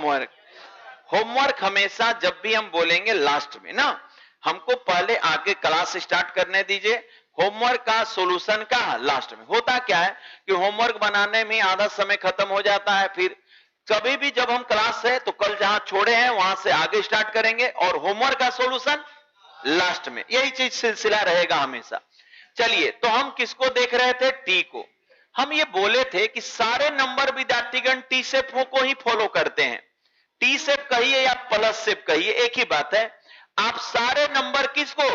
Homework. Homework हमेशा जब भी हम बोलेंगे लास्ट में ना, हमको पहले आके क्लास स्टार्ट करने दीजिए। होमवर्क का सॉल्यूशन का लास्ट में। होता क्या है कि होमवर्क बनाने में आधा समय खत्म हो जाता है, फिर कभी भी जब हम क्लास है तो कल जहां छोड़े हैं वहां से आगे स्टार्ट करेंगे और होमवर्क का सॉल्यूशन लास्ट में। यही चीज सिलसिला रहेगा हमेशा। चलिए, तो हम किसको देख रहे थे? टी को। हम ये बोले थे कि सारे नंबर विद्यार्थीगण टी शेप को ही फॉलो करते हैं। टी शेप कहिए या प्लस शेप कहिए, एक ही बात है। आप सारे नंबर किसको?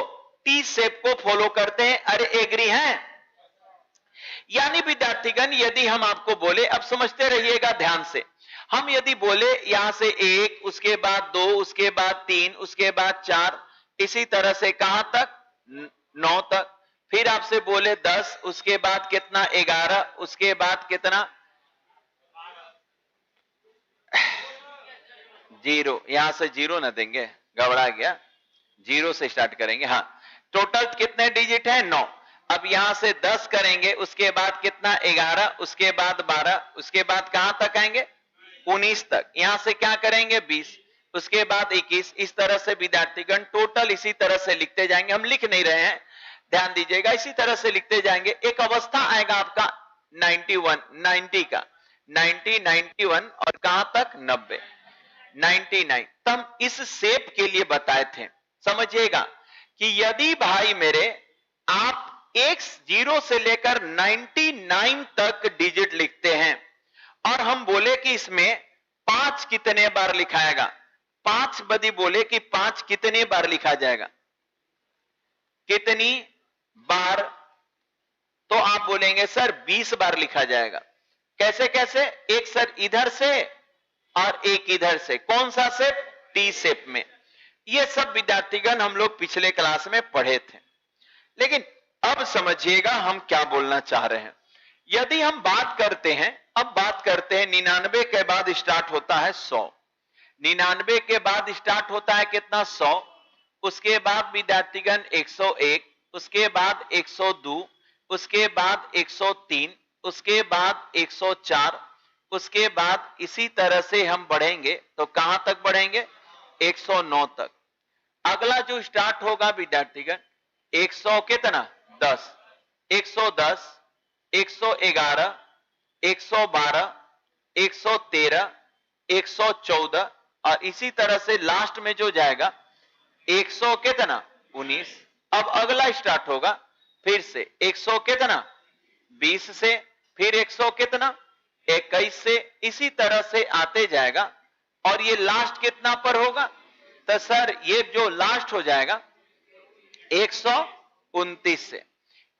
टी शेप को फॉलो करते हैं। अरे एग्री हैं? यानी विद्यार्थीगण यदि हम आपको बोले, अब समझते रहिएगा ध्यान से, हम यदि बोले यहां से 1, उसके बाद 2, उसके बाद 3, उसके बाद 4, इसी तरह से कहां तक? 9 तक। फिर आपसे बोले 10, उसके बाद कितना? 11, उसके बाद कितना? 0। यहां से 0 ना देंगे, गड़बड़ा गया। 0 से स्टार्ट करेंगे। हाँ, टोटल कितने डिजिट है? 9। अब यहां से 10 करेंगे, उसके बाद कितना? 11, उसके बाद 12, उसके बाद कहां तक आएंगे? 19 तक। यहां से क्या करेंगे? 20, उसके बाद 21। इस तरह से विद्यार्थीगण टोटल इसी तरह से लिखते जाएंगे। हम लिख नहीं रहे हैं, ध्यान दीजिएगा। इसी तरह से लिखते जाएंगे। एक अवस्था आएगा आपका 91, 90 का, 90, 91 और कहां तक? 90, 99। तब इस शेप के लिए बताए थे। समझिएगा कि यदि भाई मेरे आप 0 से लेकर 99 तक डिजिट लिखते हैं और हम बोले कि इसमें 5 कितने बार लिखाएगा? 5 बदी बोले कि 5 कितने बार लिखा जाएगा? कितनी बार? तो आप बोलेंगे सर 20 बार लिखा जाएगा। कैसे कैसे? एक सर इधर से और एक इधर से। कौन सा शेप? टी शेप में। ये सब विद्यार्थीगण हम लोग पिछले क्लास में पढ़े थे। लेकिन अब समझिएगा हम क्या बोलना चाह रहे हैं। यदि हम बात करते हैं, अब बात करते हैं 99 के बाद स्टार्ट होता है 100। 99 के बाद स्टार्ट होता है कितना? 100। उसके बाद विद्यार्थीगण 101, उसके बाद 102, उसके बाद 103, उसके बाद 104, उसके बाद इसी तरह से हम बढ़ेंगे तो कहां तक बढ़ेंगे? 109 तक। अगला जो स्टार्ट होगा विद्यार्थीगण 100 कितना? 10, 110, 111, 112, 113, 114 और इसी तरह से लास्ट में जो जाएगा 100 कितना? 19। अब अगला स्टार्ट होगा फिर से 100 कितना? 20 से, फिर 100 कितना? 21 से, इसी तरह से आते जाएगा। और ये लास्ट कितना पर होगा? तो सर ये जो लास्ट हो जाएगा 129 से।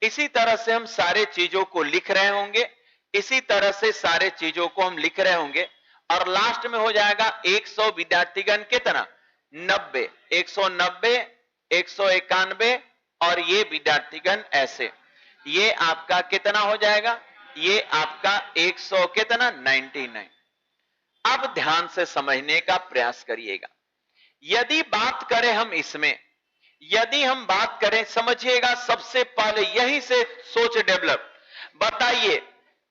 इसी तरह से हम सारे चीजों को लिख रहे होंगे, इसी तरह से सारे चीजों को हम लिख रहे होंगे और लास्ट में हो जाएगा 100 विद्यार्थीगण कितना? 90, 190, 191 और ये विद्यार्थीगण ऐसे। ये आपका कितना हो जाएगा? ये आपका 100 कितना? 99। अब ध्यान से समझने का प्रयास करिएगा। यदि बात करें हम इसमें, यदि हम बात करें, समझिएगा, सबसे पहले यहीं से सोच डेवलप। बताइए,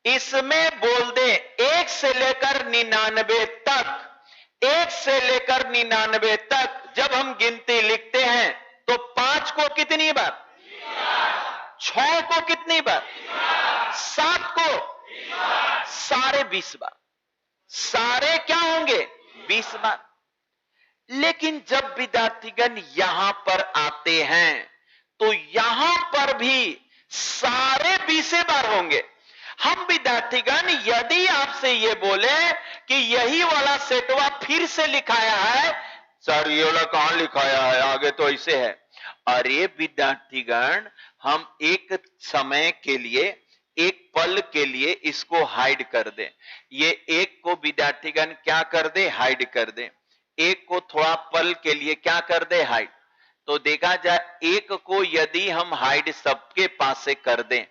इसमें बोल दे 1 से लेकर 99 तक, 1 से लेकर 99 तक जब हम गिनती लिखते हैं तो 5 को कितनी बार? 6 को कितनी बार? 7 को? सारे 20 बार। सारे क्या होंगे? 20 बार। लेकिन जब विद्यार्थीगण यहां पर आते हैं तो यहां पर भी सारे 20 बार होंगे। हम विद्यार्थीगण यदि आपसे ये बोले कि यही वाला सेटवा फिर से लिखाया है, सर ये वाला कहां लिखाया है? आगे तो ऐसे है। अरे विद्यार्थीगण, हम एक समय के लिए, एक पल के लिए इसको हाइड कर दें। ये एक को विद्यार्थीगण क्या कर दे? हाइड कर दे। एक को थोड़ा पल के लिए क्या कर दे? हाइड। तो देखा जाए, एक को यदि हम हाइड सबके पास से कर दें,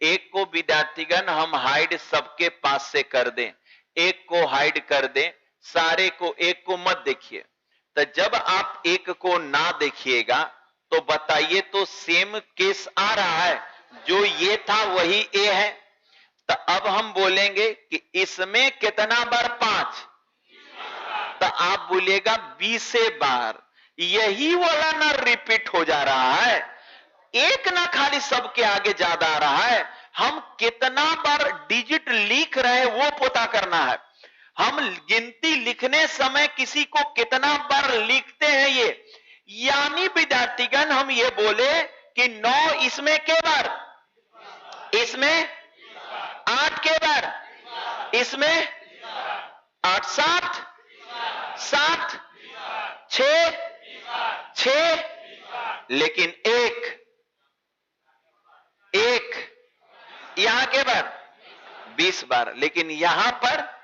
एक को विद्यार्थीगण हम हाइड सबके पास से कर दें, एक को हाइड कर दें, सारे को, एक को मत देखिए। तो जब आप एक को ना देखिएगा तो बताइए, तो सेम केस आ रहा है, जो ये था वही ए है। तो अब हम बोलेंगे कि इसमें कितना बार? 5। तो आप बोलिएगा 20 बार यही वाला ना रिपीट हो जा रहा है, एक ना खाली सबके आगे ज्यादा आ रहा है, हम कितना बार डिजिट लिख रहे हैं वो पता करना है। हम गिनती लिखने समय किसी को कितना बार लिखते हैं ये, यानी विद्यार्थीगण हम ये बोले कि 9 इसमें के बार, इसमें 8 के बार, इसमें 8 7 7 6 लेकिन एक यहां के बार 20 बार, लेकिन यहां पर,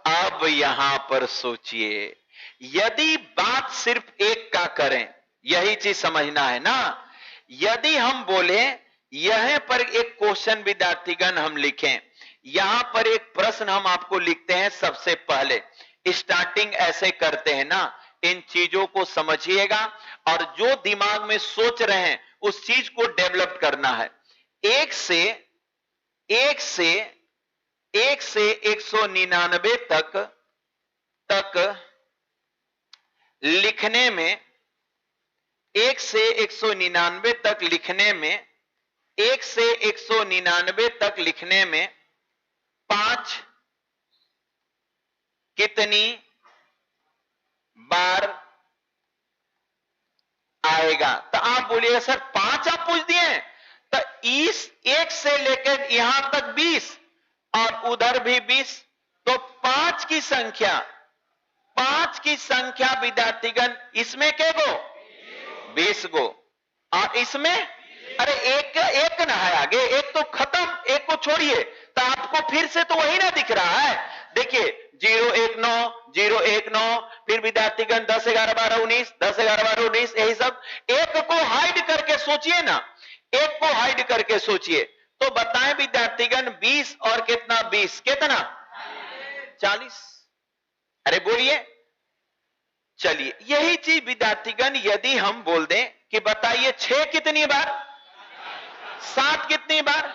अब यहां पर सोचिए, यदि बात सिर्फ एक का करें, यही चीज समझना है ना। यदि हम बोले यहां पर एक क्वेश्चन विद्यार्थीगण हम लिखें, यहां पर एक प्रश्न हम आपको लिखते हैं, सबसे पहले स्टार्टिंग ऐसे करते हैं ना, इन चीजों को समझिएगा और जो दिमाग में सोच रहे हैं उस चीज को डेवलप करना है। एक से 199 तक लिखने में, 1 से 199 तक लिखने में, 1 से 199 तक लिखने में 5 कितनी बार आएगा? तो आप बोलिएगा सर 5 आप पूछ दिए, तो इस 1 से लेकर यहां तक 20 और उधर भी 20, तो 5 की संख्या विद्यार्थीगण, इसमें के गो 20 गो, और इसमें अरे एक ना है आगे, एक तो खत्म, एक को छोड़िए, तो आपको फिर से तो वही ना दिख रहा है। देखिए 0 1 9 0 1 9, फिर विद्यार्थीगण 10 11 12 19 10 11 12 19, यही सब। एक को हाइड करके सोचिए ना, एक को हाइड करके सोचिए, तो बताएं विद्यार्थीगण 20 और कितना, 20 कितना 40। अरे बोलिए, चलिए यही चीज विद्यार्थीगण यदि हम बोल दें कि बताइए 6 कितनी बार, 7 कितनी बार,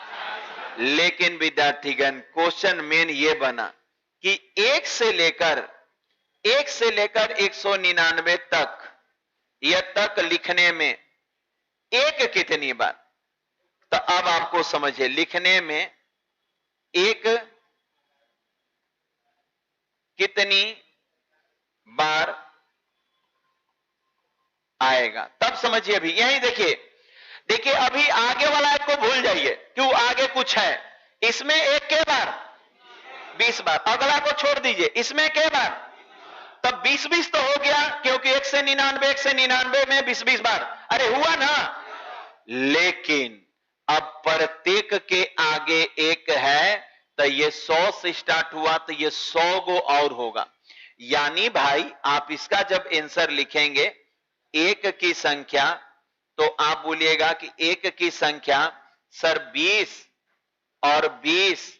लेकिन विद्यार्थीगण क्वेश्चन मेन ये बना कि 1 से लेकर 199 तक, यह तक लिखने में एक कितनी बार। तो अब आपको समझिए, लिखने में एक कितनी बार आएगा, तब समझिए। अभी यही देखिए अभी आगे वाला को भूल जाइए, क्यों आगे कुछ है, इसमें एक के बार 20 बार, अगला को छोड़ दीजिए, इसमें के बार, तब 20 तो हो गया, क्योंकि 1 से 99 में 20 बार, अरे हुआ ना। लेकिन अब प्रत्येक के आगे एक है, तो ये 100 से स्टार्ट हुआ, तो ये 100 गो और होगा। यानी भाई आप इसका जब आंसर लिखेंगे एक की संख्या, तो आप बोलिएगा कि एक की संख्या सर 20 और 20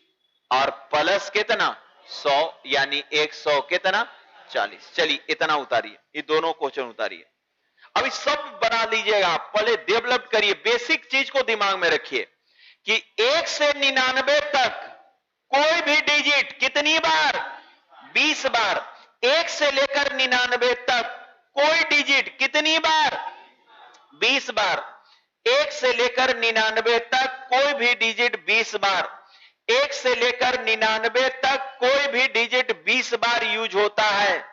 और प्लस कितना 100, यानी 100 कितना 40। चलिए इतना उतारिए, ये दोनों क्वेश्चन उतारिए। अभी सब बना लीजिएगा, पहले डेवलप करिए, बेसिक चीज को दिमाग में रखिए कि 1 से 99 तक कोई भी डिजिट कितनी बार, 20 बार। 1 से लेकर 99 तक कोई डिजिट कितनी बार, 20 बार। 1 से लेकर 99 तक कोई भी डिजिट 20 बार। 1 से लेकर 99 तक कोई भी डिजिट 20 बार यूज होता है।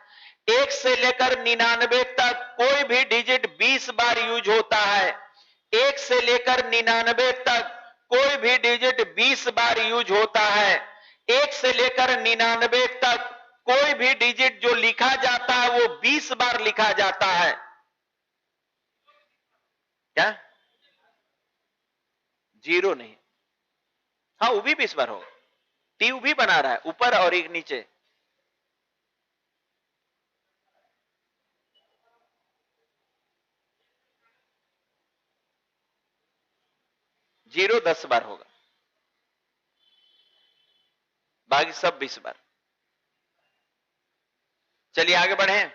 1 से लेकर 99 तक कोई भी डिजिट 20 बार यूज होता है। 1 से लेकर 99 तक कोई भी डिजिट 20 बार यूज होता है। 1 से लेकर 99 तक कोई भी डिजिट जो लिखा जाता है वो 20 बार लिखा जाता है। क्या? 0 नहीं, हाँ वो भी 20 बार होगा। टी भी बना रहा है ऊपर और एक नीचे। 0 10 बार होगा, बाकी सब 20 बार। चलिए आगे बढ़े।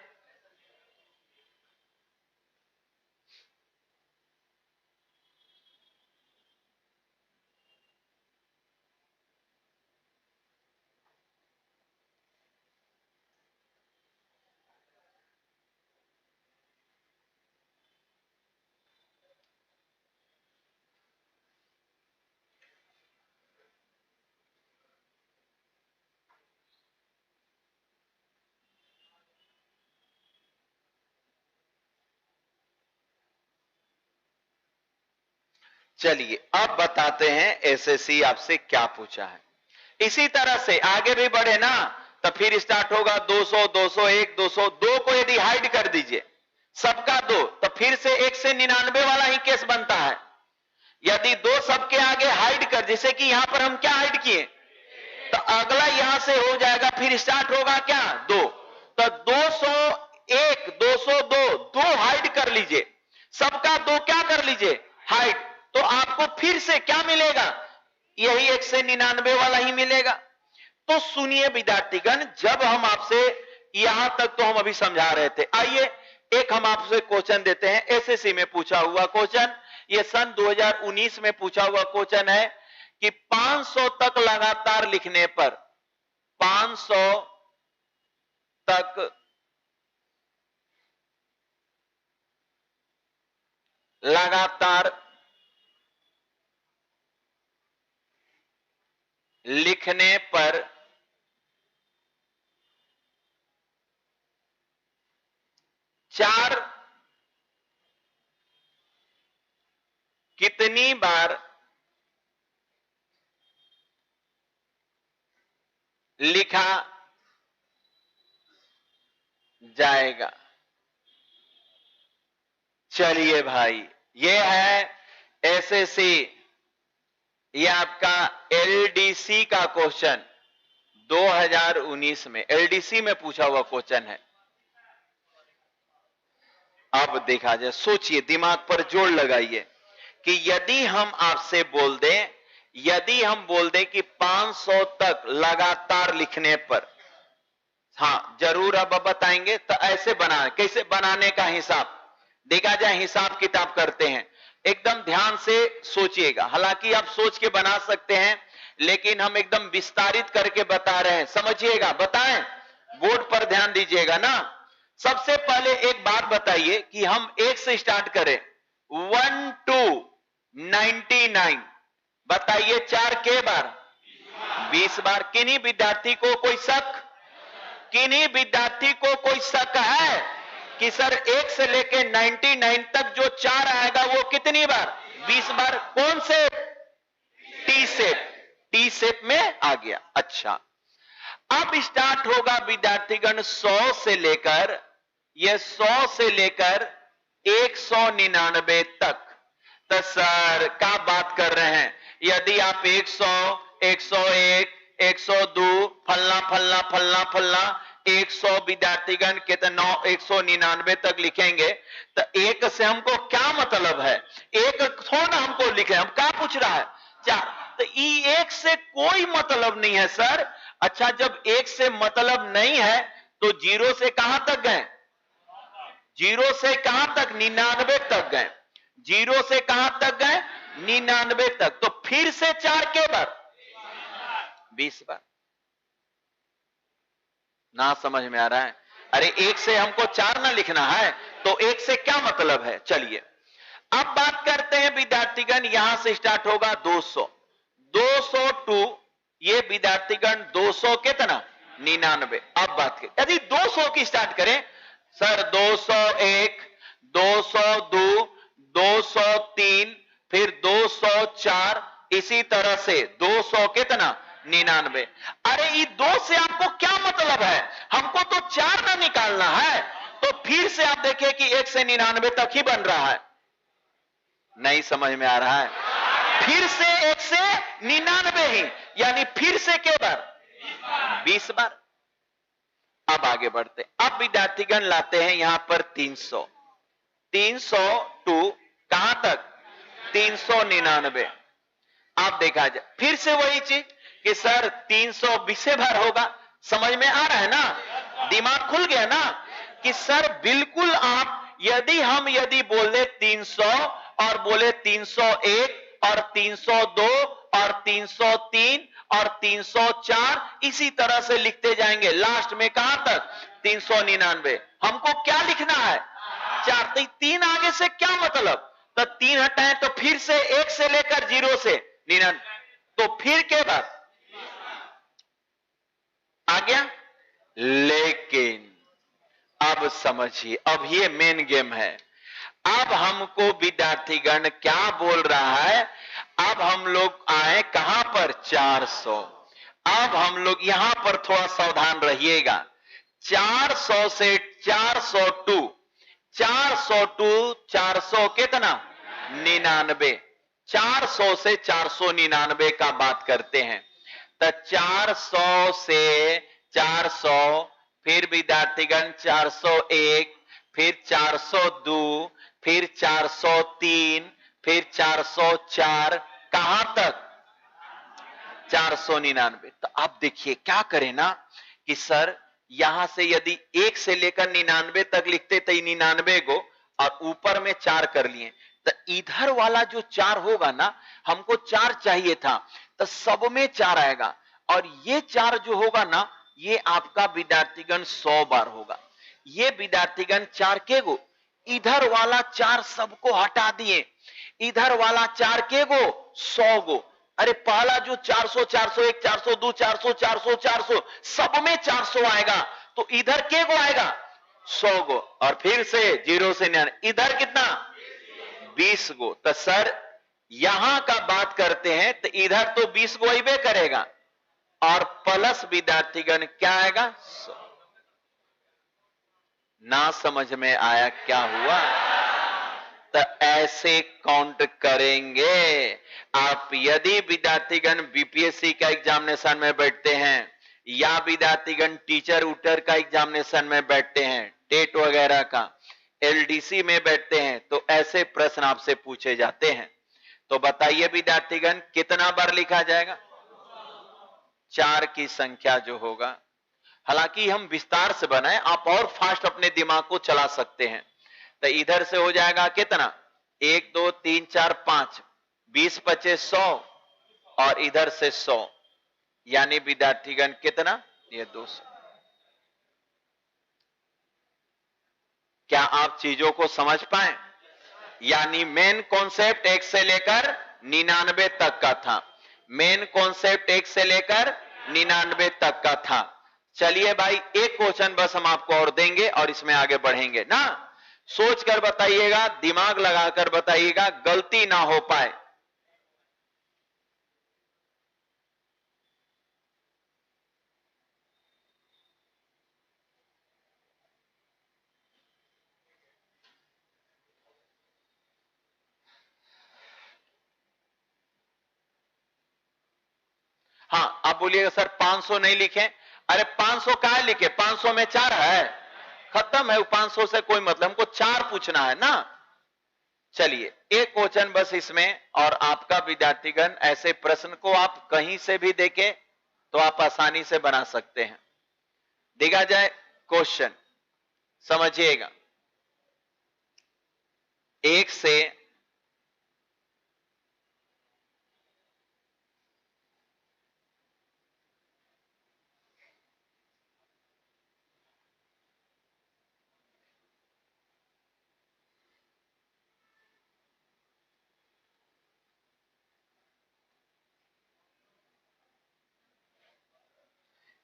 चलिए अब बताते हैं एसएससी आपसे क्या पूछा है। इसी तरह से आगे भी बढ़े ना, तो फिर स्टार्ट होगा 200, 201, 202 को यदि हाइड कर दीजिए सबका 2, तो फिर से 1 से 99 वाला ही केस बनता है। यदि 2 सबके आगे हाइड कर, जैसे कि यहां पर हम क्या हाइड किए, तो अगला यहां से हो जाएगा, फिर स्टार्ट होगा क्या 2, तो 201, 202, 2 हाइड कर लीजिए, सबका 2 क्या कर लीजिए हाइड, तो आपको फिर से क्या मिलेगा, यही 1 से 99 वाला ही मिलेगा। तो सुनिए विद्यार्थीगण, जब हम आपसे यहां तक तो हम अभी समझा रहे थे, आइए एक हम आपसे क्वेश्चन देते हैं, एसएससी में पूछा हुआ क्वेश्चन, ये सन 2019 में पूछा हुआ क्वेश्चन है कि 500 तक लगातार लिखने पर, 500 तक लगातार लिखने पर चार कितनी बार लिखा जाएगा। चलिए भाई, ये है एसएससी, ये आपका एलडीसी का क्वेश्चन 2019 में एलडीसी में पूछा हुआ क्वेश्चन है। अब देखा जाए, सोचिए, दिमाग पर जोर लगाइए कि यदि हम आपसे बोल दें, यदि हम बोल दें कि 500 तक लगातार लिखने पर, हाँ जरूर अब बताएंगे, तो ऐसे बना, कैसे बनाने का हिसाब देखा जाए, हिसाब किताब करते हैं, एकदम ध्यान से सोचिएगा। हालांकि आप सोच के बना सकते हैं, लेकिन हम एकदम विस्तारित करके बता रहे हैं, समझिएगा, बताएं, बोर्ड पर ध्यान दीजिएगा ना। सबसे पहले एक बात बताइए कि हम 1 से स्टार्ट करें, 1 to 99, बताइए 4 के बार 20 बार। किन्हीं विद्यार्थी को कोई शक, किन्हीं विद्यार्थी को कोई शक है कि सर 1 से लेके 99 तक जो 4 आएगा वो कितनी बार 20 बार। कौन से, टी सेप, टी सेप में आ गया। अच्छा, अब स्टार्ट होगा विद्यार्थीगण 100 से लेकर, ये 100 से लेकर 199 तक। तो सर क्या बात कर रहे हैं, यदि आप 100, 101, 102 फलना फलना फलना फलना 100 विद्यार्थीगण कितना 199 तक लिखेंगे, तो 1 से हमको क्या मतलब है, 1 थोड़ा हमको लिखे, हम क्या पूछ रहा है 4, तो 1 से कोई मतलब नहीं है सर। अच्छा, जब 1 से मतलब नहीं है तो 0 से कहां तक गए, 0 से कहां तक 99 तक गए, 0 से कहां तक गए 99 तक, तो फिर से 4 के बार 20 बार। ना समझ में आ रहा है, अरे 1 से हमको 4 ना लिखना है, तो 1 से क्या मतलब है। चलिए अब बात करते हैं विद्यार्थीगण, यहां से स्टार्ट होगा 200, 202, ये विद्यार्थीगण 200 कितना 99। अब बात करें, यदि 200 की स्टार्ट करें, सर 201, 202, 203, फिर 204, इसी तरह से 200 कितना 99। अरे ये 2 से आपको क्या मतलब है, हमको तो 4 ना निकालना है, तो फिर से आप देखिए कि 1 से 99 तक ही बन रहा है। नहीं समझ में आ रहा है, फिर से 1 से 99 ही, यानी फिर से के बार 20 बार। अब आगे बढ़ते, अब विद्यार्थीगण लाते हैं यहां पर 300, 300 टू कहां तक 399। आप देखा जाए, फिर से वही चीज कि सर 320 बार होगा। समझ में आ रहा है ना, दिमाग खुल गया ना, कि सर बिल्कुल आप यदि बोले 300 और बोले 301 और 302 और 303 और 304, इसी तरह से लिखते जाएंगे, लास्ट में कहां तक 399। हमको क्या लिखना है 4, तो 3 आगे से क्या मतलब, तो 3 हटाएं तो फिर से 1 से लेकर 0 से 99, तो फिर के बाद आ गया। लेकिन अब समझिए, अब ये मेन गेम है, अब हमको विद्यार्थीगण क्या बोल रहा है, अब हम लोग आए कहां पर 400। अब हम लोग यहां पर थोड़ा सावधान रहिएगा। 400 से 402, 402 400 कितना 99, 400 से 499 का बात करते हैं। तो 400 से 400, फिर विद्यार्थीगण 401, फिर 402, फिर 403, फिर 404, कहां तक 499। तो आप देखिए क्या करें ना कि सर यहां से यदि 1 से लेकर 99 तक लिखते तो 99 को और ऊपर में 4 कर लिए, तो इधर वाला जो 4 होगा ना, हमको 4 चाहिए था, तो सब में 4 आएगा, और ये 4 जो होगा ना, ये आपका विद्यार्थीगण 100 बार होगा। ये विद्यार्थीगण 4 के गो, इधर वाला 4 सबको हटा दिए, इधर वाला 4 के गो 100 गो। अरे पहला जो 400, 401, 402, 400, 400, 400 सब में 400 आएगा, तो इधर के गो आएगा 100 गो, और फिर से 0 से 99, इधर कितना 20 गो। तो सर यहां का बात करते हैं तो इधर तो 20 गो अबे करेगा, और प्लस विद्यार्थीगण क्या आएगा 100। ना समझ में आया क्या हुआ? तो ऐसे काउंट करेंगे आप। यदि विद्यार्थीगण बीपीएससी का एग्जामिनेशन में बैठते हैं, या विद्यार्थीगण टीचर उटर का एग्जामिनेशन में बैठते हैं, टेट वगैरह का, एलडीसी में बैठते हैं, तो ऐसे प्रश्न आपसे पूछे जाते हैं। तो बताइए विद्यार्थीगण कितना बार लिखा जाएगा? 4 की संख्या जो होगा, हालांकि हम विस्तार से बनाए, आप और फास्ट अपने दिमाग को चला सकते हैं। तो इधर से हो जाएगा कितना 1 2 3 4 5, 20 25 100, और इधर से 100, यानी विद्यार्थीगण कितना ये 200। क्या आप चीजों को समझ पाए? यानी मेन कॉन्सेप्ट 1 से लेकर 99 तक का था। मेन कॉन्सेप्ट 1 से लेकर 99 तक का था। चलिए भाई एक क्वेश्चन बस हम आपको और देंगे और इसमें आगे बढ़ेंगे ना। सोच कर बताइएगा, दिमाग लगाकर बताइएगा, गलती ना हो पाए। हाँ आप बोलिएगा सर 500 नहीं लिखे। अरे 500 कहां लिखे, 500 में 4 है, खत्म है। 500 से कोई मतलब, हमको 4 पूछना है ना। चलिए एक क्वेश्चन बस इसमें, और आपका विद्यार्थीगण ऐसे प्रश्न को आप कहीं से भी देखें तो आप आसानी से बना सकते हैं। देखा जाए क्वेश्चन, समझिएगा। 1 से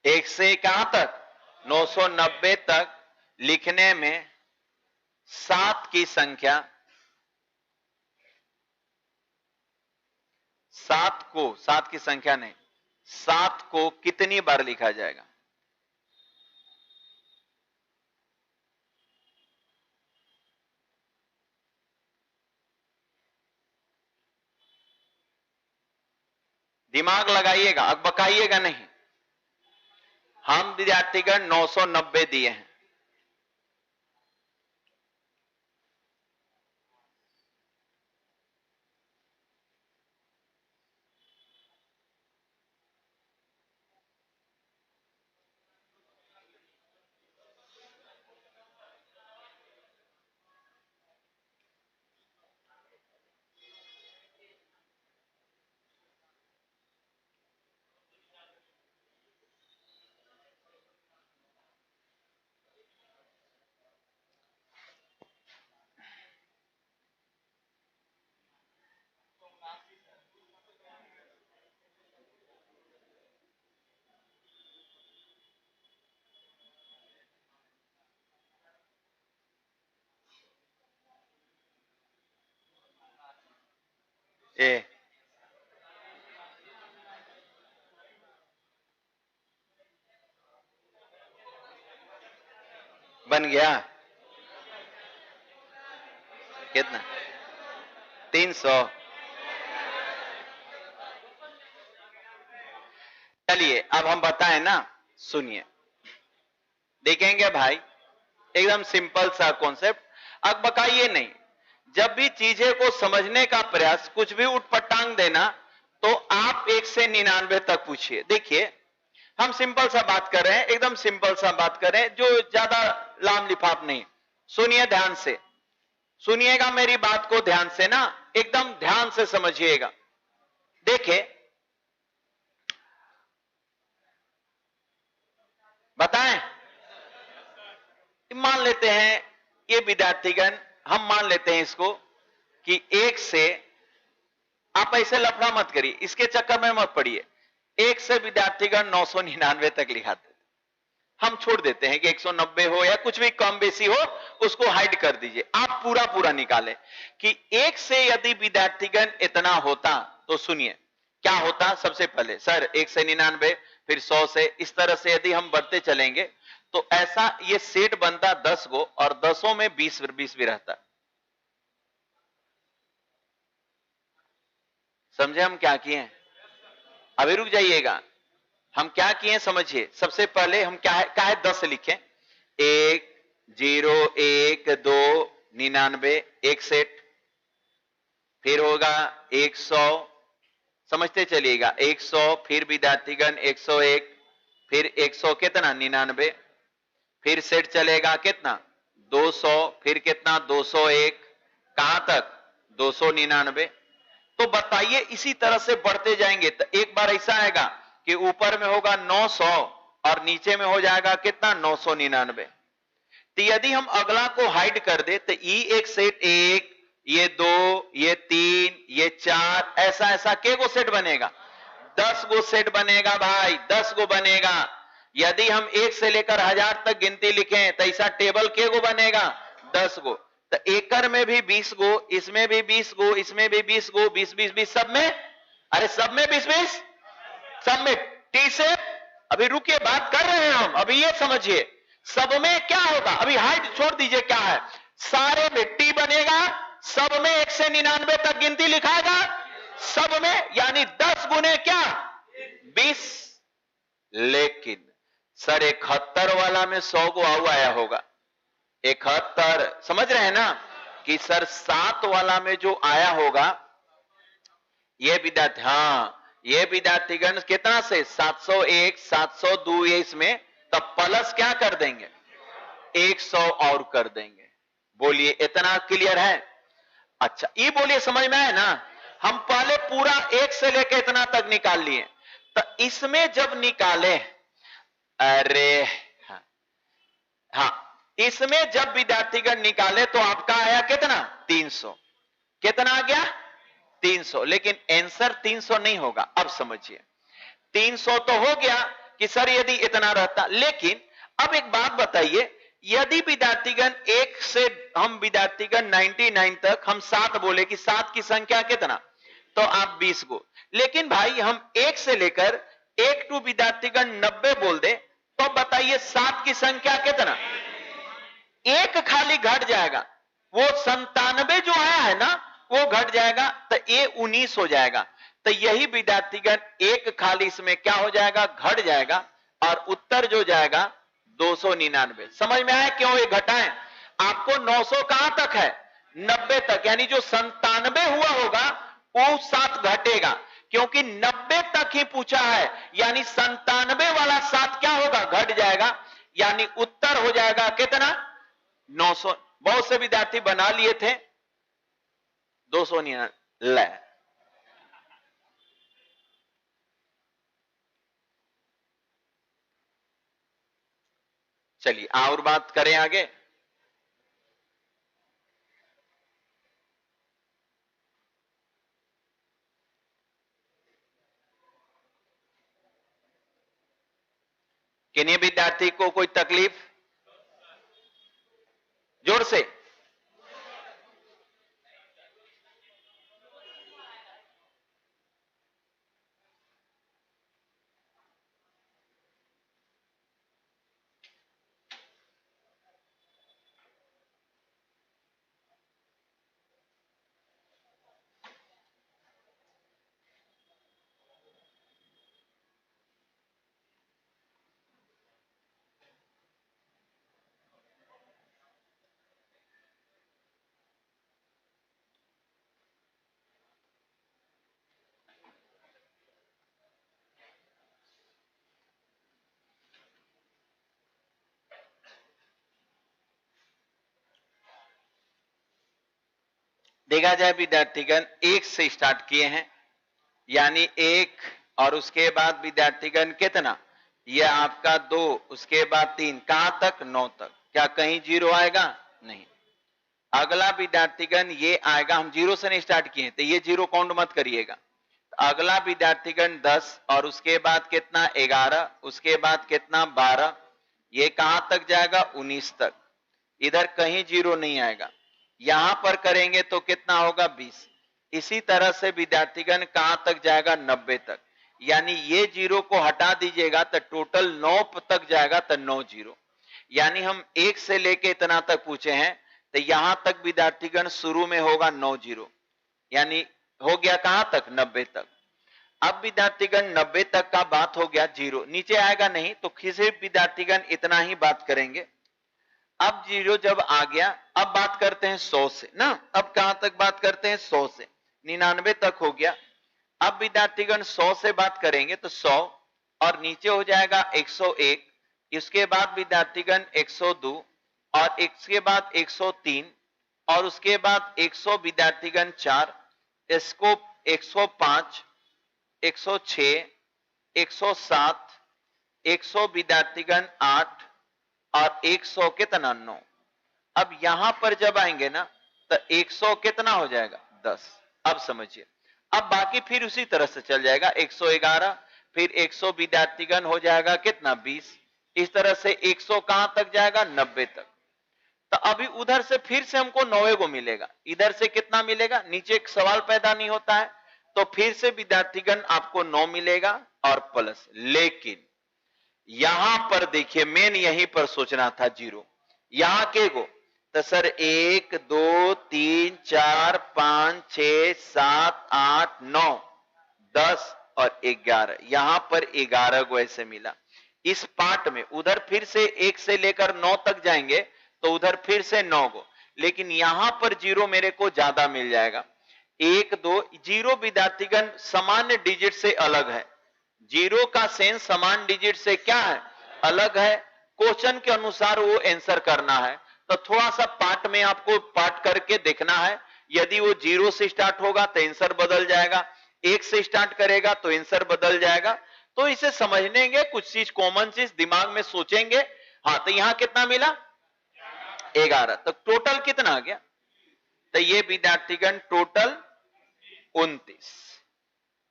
1 से कहां तक 990 तक लिखने में 7 की संख्या, 7 की संख्या नहीं, 7 को कितनी बार लिखा जाएगा? दिमाग लगाइएगा, अब बकाइएगा नहीं। हम विद्यार्थीगण 990 दिए हैं। ए बन गया कितना 300। चलिए अब हम बताएं ना, सुनिए देखेंगे भाई, एकदम सिंपल सा कॉन्सेप्ट, अब बकाइए नहीं। जब भी चीजें को समझने का प्रयास, कुछ भी उठपटांग देना, तो आप 1 से 99 तक पूछिए। देखिए हम सिंपल सा बात कर रहे हैं, एकदम सिंपल सा बात कर रहे हैं, जो ज्यादा लाम लिफाफ नहीं। सुनिए ध्यान से, सुनिएगा मेरी बात को ध्यान से ना, एकदम ध्यान से समझिएगा। देखिए बताएं, मान लेते हैं ये विद्यार्थीगण, हम मान लेते हैं इसको कि 1 से, आप ऐसे लफड़ा मत करिए, इसके चक्कर में मत पड़िए। 1 से विद्यार्थीगण 999 तक लिखाते, हम छोड़ देते हैं कि 190 हो या कुछ भी कम बेसी हो, उसको हाइड कर दीजिए। आप पूरा पूरा निकालें कि 1 से यदि विद्यार्थीगण इतना होता तो सुनिए क्या होता। सबसे पहले सर 1 से 99, फिर 100 से, इस तरह से यदि हम बढ़ते चलेंगे तो ऐसा ये सेट बनता 10 गो, और 10 में 20 भी रहता। समझे हम क्या किए? अभी रुक जाइएगा, हम क्या किए समझिए। सबसे पहले हम क्या है 10 लिखें, 1 0 1 2 99 एक सेट, फिर होगा 100, समझते चलिएगा 100, फिर विद्यार्थीगण 101, फिर 100 कितना 99, फिर सेट चलेगा कितना 200, फिर कितना 201, कहां तक 299। तो बताइए इसी तरह से बढ़ते जाएंगे तो एक बार ऐसा आएगा कि ऊपर में होगा 900 और नीचे में हो जाएगा कितना 999। तो यदि हम अगला को हाइड कर दे तो ये एक सेट 1, ये 2, ये 3, ये 4, ऐसा ऐसा के गो सेट बनेगा 10 गो सेट बनेगा भाई, 10 गो बनेगा। यदि हम 1 से लेकर 1000 तक गिनती लिखें तो ऐसा टेबल के गो बनेगा 10 गो। तो एकड़ में भी 20 गो, इसमें भी 20 गो, इसमें भी 20 गो, 20 20 20 सब में, अरे सब में 20 20, सब में टी से। अभी रुकिए, बात कर रहे हैं हम, अभी ये समझिए सब में क्या होगा। अभी हाइट छोड़ दीजिए, क्या है सारे में टी बनेगा, सब में 1 से 99 तक गिनती लिखाएगा, सब में यानी 10 गुने क्या 20। लेकिन सर 71 वाला में 100 गो आउ आया होगा, 71 समझ रहे हैं ना कि सर 7 वाला में जो आया होगा ये विद्यार्थी, हाँ ये विद्यार्थीगण कितना से 701 702, इसमें तब प्लस क्या कर देंगे 100 और कर देंगे। बोलिए इतना क्लियर है? अच्छा ये बोलिए समझ में है ना। हम पहले पूरा 1 से लेकर इतना तक निकाल लिए, तो इसमें जब निकाले, अरे हाँ इसमें जब विद्यार्थीगण निकाले तो आपका आया कितना 300, कितना आ गया 300। लेकिन आंसर 300 नहीं होगा। अब समझिए 300 तो हो गया कि सर यदि इतना रहता, लेकिन अब एक बात बताइए, यदि विद्यार्थीगण 1 से हम विद्यार्थीगण 99 तक हम 7 बोले कि 7 की संख्या कितना, तो आप 20 गो। लेकिन भाई हम 1 से लेकर 1 टू विद्यार्थीगण 90 बोल दे, तो बताइए 7 की संख्या कितना, एक खाली घट जाएगा, वो 97 जो आया है ना वो घट जाएगा, तो ये 19 हो जाएगा। तो यही विद्यार्थीगण एक खाली इसमें क्या हो जाएगा घट जाएगा, और उत्तर जो जाएगा 299। समझ में आया क्यों ये घटाएं? आपको 900 कहां तक है 90 तक, यानी जो 97 हुआ होगा वो 7 घटेगा, क्योंकि 90 तक ही पूछा है, यानी 97 वाला 7 क्या होगा घट जाएगा, यानी उत्तर हो जाएगा कितना 900। बहुत से विद्यार्थी बना लिए थे 299 ले। चलिए और बात करें आगे। किन्हीं विद्यार्थी को कोई तकलीफ? जोर से। देखा जाए विद्यार्थीगण, 1 से स्टार्ट किए हैं, यानी 1 और उसके बाद विद्यार्थीगण कितना, यह आपका 2, उसके बाद 3, कहां तक, 9 तक। क्या कहीं जीरो आएगा? नहीं। अगला विद्यार्थीगण ये आएगा, हम जीरो से नहीं स्टार्ट किए तो ये जीरो काउंट मत करिएगा। अगला विद्यार्थीगण 10 और उसके बाद कितना, 11, उसके बाद कितना, 12, ये कहां तक जाएगा, 19 तक। इधर कहीं जीरो नहीं आएगा। यहां पर करेंगे तो कितना होगा, 20। इसी तरह से विद्यार्थीगण कहां तक जाएगा, 90 तक। यानी ये जीरो को हटा दीजिएगा तो टोटल 9 तक जाएगा, तो 9 जीरो। यानी हम 1 से लेके इतना तक पूछे हैं, तो यहां तक विद्यार्थीगण शुरू में होगा 9 जीरो, यानी हो गया कहां तक, 90 तक। अब विद्यार्थीगण 90 तक का बात हो गया, जीरो नीचे आएगा नहीं, तो किसी विद्यार्थीगण इतना ही बात करेंगे। अब जीरो जब आ गया, अब बात करते हैं 100 से ना। अब कहां तक बात करते हैं, 100 से। 99 तक हो गया। अब विद्यार्थीगण 100 से बात करेंगे तो 100 और नीचे हो जाएगा 101, इसके बाद विद्यार्थीगण 102 और इसके बाद 103 और उसके बाद 100 विद्यार्थीगण 4, इसको 105, 106, 107, 100 विद्यार्थीगण 8 और 100 कितना, 9। अब यहां पर जब आएंगे ना तो 100 कितना हो जाएगा, 10। अब समझिए, अब बाकी फिर उसी तरह से चल जाएगा, 111, फिर 100 विद्यार्थीगण हो जाएगा कितना, 20। इस तरह से 100 कहां तक जाएगा, 90 तक। तो अभी उधर से फिर से हमको 9 को मिलेगा, इधर से कितना मिलेगा, नीचे एक सवाल पैदा नहीं होता है, तो फिर से विद्यार्थीगण आपको 9 मिलेगा और प्लस। लेकिन यहां पर देखिए, मेन यहीं पर सोचना था, जीरो यहां के गो, तो सर 1 2 3 4 5 6 7 8 9 10 और 11, यहां पर 11 को ऐसे मिला। इस पार्ट में उधर फिर से 1 से लेकर 9 तक जाएंगे तो उधर फिर से 9 को, लेकिन यहां पर जीरो मेरे को ज्यादा मिल जाएगा। 1 2 जीरो विद्यार्थीगण सामान्य डिजिट से अलग है। जीरो का सेंस समान डिजिट से क्या है, अलग है। क्वेश्चन के अनुसार वो आंसर करना है, तो थोड़ा सा पार्ट में आपको पार्ट करके देखना है। यदि वो जीरो से स्टार्ट होगा तो आंसर बदल जाएगा, 1 से स्टार्ट करेगा तो आंसर बदल जाएगा। तो इसे समझनेंगे, कुछ चीज कॉमन चीज दिमाग में सोचेंगे। हाँ, तो यहां कितना मिला, 11, तो टोटल कितना आ गया, तो ये विद्यार्थीगण टोटल 29।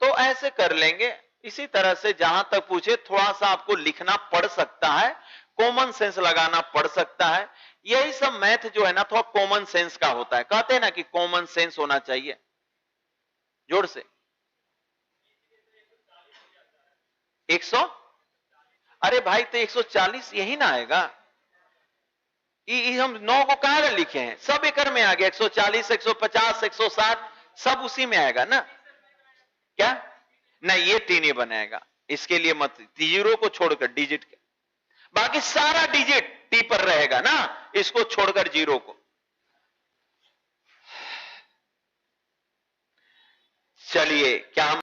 तो ऐसे कर लेंगे। इसी तरह से जहां तक पूछे थोड़ा सा आपको लिखना पड़ सकता है, कॉमन सेंस लगाना पड़ सकता है। यही सब मैथ जो है ना, थोड़ा कॉमन सेंस का होता है। कहते हैं ना कि कॉमन सेंस होना चाहिए। जोर से 100, अरे भाई तो 140 यही ना आएगा। हम 9 को कहां लिखे हैं, सब एकड़ में आ गया। 140, 150, 160 सब उसी में आएगा ना। क्या नहीं, ये टी नहीं बनाएगा, इसके लिए मत, जीरो को छोड़कर डिजिट के बाकी सारा डिजिट टी पर रहेगा ना, इसको छोड़कर जीरो को। चलिए, क्या हम